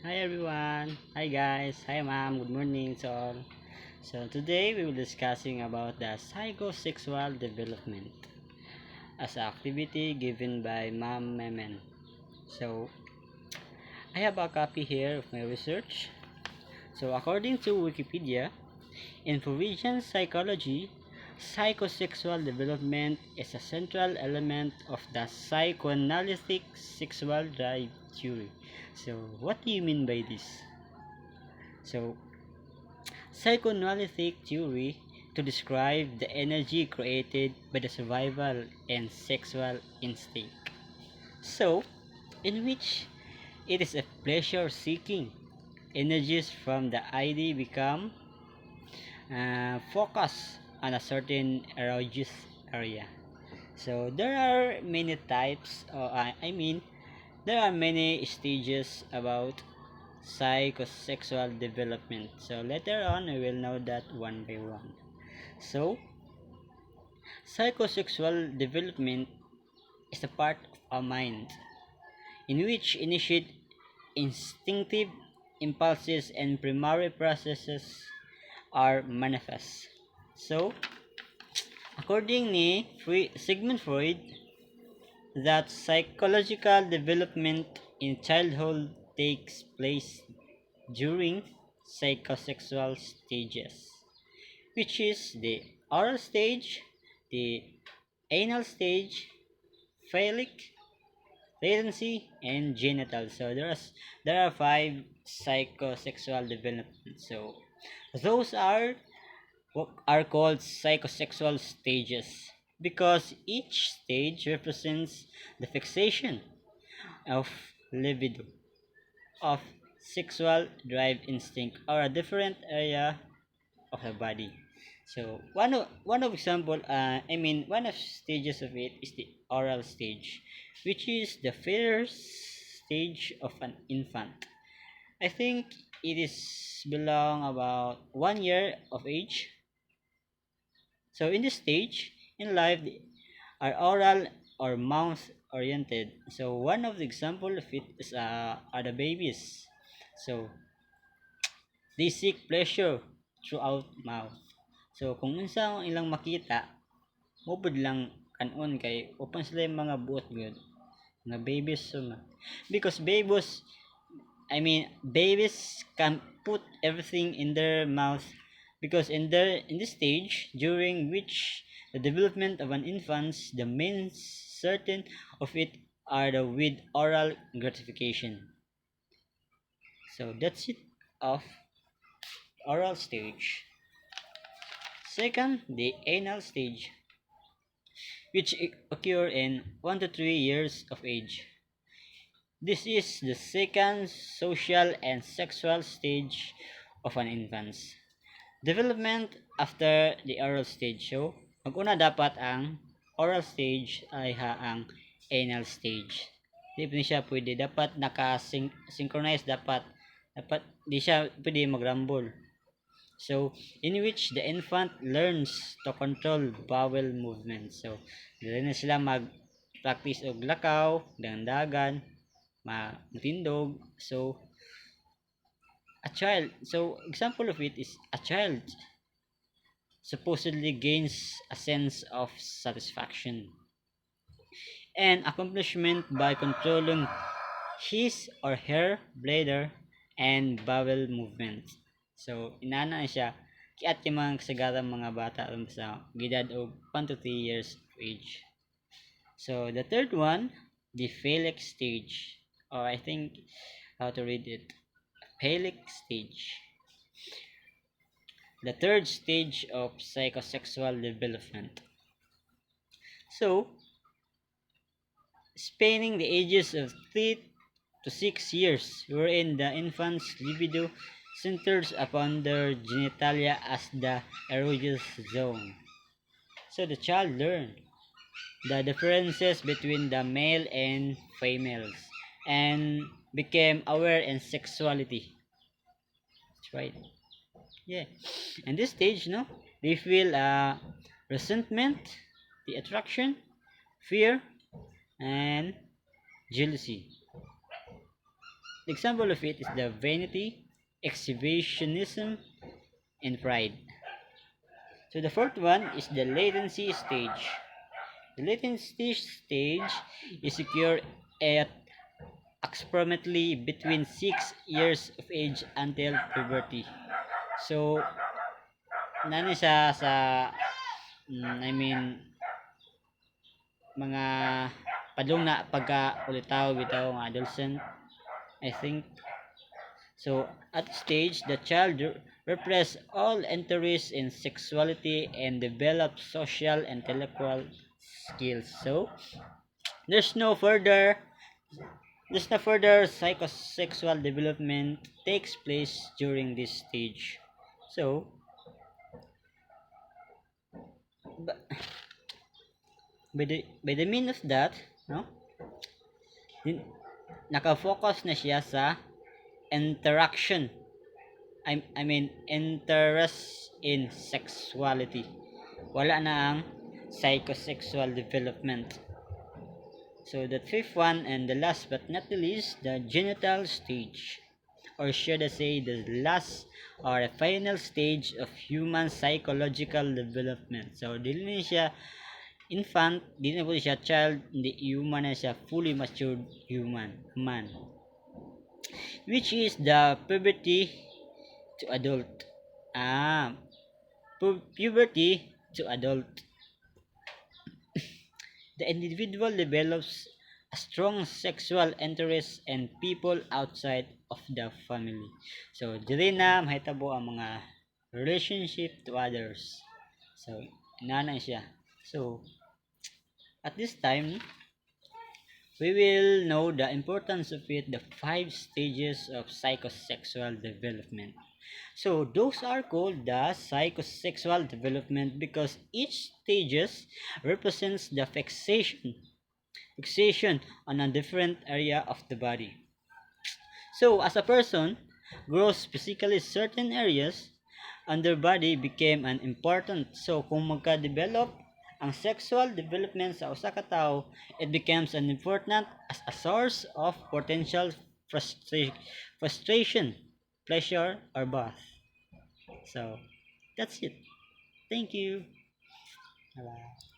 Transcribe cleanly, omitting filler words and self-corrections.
Hi everyone. Hi guys. Hi ma'am. Good morning to all. So today we will discussing about the psychosexual development as an activity given by Ma'am Memen. So I have a copy here of my research. So according to Wikipedia, in Freudian psychology, psychosexual development is a central element of the psychoanalytic sexual drive theory. So what do you mean by this? So psychoanalytic theory to describe the energy created by the survival and sexual instinct. So, in which it is a pleasure seeking energies from the ID become focus on a certain erogenous area. So there are many types, there are many stages about psychosexual development. So later on, we will know that one by one. So, psychosexual development is a part of our mind in which initiate instinctive impulses and primary processes are manifest. So, according ni Sigmund Freud, that psychological development in childhood takes place during psychosexual stages, which is the oral stage, the anal stage, phallic, latency, and genital. So there are five psychosexual developments. So those are what are called psychosexual stages because each stage represents the fixation of libido, of sexual drive instinct, or a different area of the body. So one of example, one of stages of it is the oral stage, which is the first stage of an infant. I think it is belong about 1 year of age. So in this stage in life, are oral or mouth oriented. So one of the example of it is are the babies. So they seek pleasure throughout mouth. So kung unsa ang ilang makita, mupod lang kanon kay open sila yung mga buot good nga babies so because babies can put everything in their mouth because in this stage during which the development of an infant, the main certain of it are the with oral gratification. So that's it of oral stage. Second, the anal stage, which occur in 1 to 3 years of age. This is the second social and sexual stage of an infant. Development after the oral stage. So, mag-una dapat ang oral stage ay ang anal stage. Di pa siya pwede. Dapat naka-synchronize. Dapat di siya pwede mag-rumble. So, in which the infant learns to control bowel movements. So, dili na sila mag-practice og lakaw, dandagan, matindog. So, example of it is a child supposedly gains a sense of satisfaction and accomplishment by controlling his or her bladder and bowel movement. So, inana siya kiat yung mga kasagarang mga bata sa gidad o 1 to 3 years of age. So, the third one, the phallic stage, or I think how to read it, phallic stage. The third stage of psychosexual development. So, spanning the ages of 3 to 6 years, wherein the infant's libido centers upon their genitalia as the erogenous zone. So the child learned the differences between the male and females and became aware in sexuality. That's right. Yeah. And this stage, no, they feel resentment, the attraction, fear, and jealousy. The example of it is the vanity, exhibitionism, and pride. So the fourth one is the latency stage. The latency stage is secure at approximately between 6 years of age until puberty. So, nani siya sa, I mean, mga padung na pagka ulitaw bitaw nga adolescent, I think. So, at this stage, the child repress all interest in sexuality and develop social intellectual skills. So, there's no further psychosexual development takes place during this stage. So, by the mean of that, no, nakafocus na siya sa interaction. I mean, interest in sexuality. Wala na ang psychosexual development. So the fifth one and the last but not the least, the genital stage. Or should I say the last or the final stage of human psychological development. So dili na siya infant, dili na po siya child, hindi human na siya fully matured man. Which is the puberty to adult. Ah, puberty to adult. The individual develops a strong sexual interest in people outside of the family. So, dili na mahitabo ang mga relationship to others. So, inana siya. So, at this time, we will know the importance of it, the 5 stages of psychosexual development. So those are called the psychosexual development because each stages represents the fixation on a different area of the body. So as a person grows physically certain areas on their body became an important. So kung magka-develop ang sexual development sa usa ka tawo, it becomes an important as a source of potential frustration, pleasure, or both. So that's it. Thank you. Bye.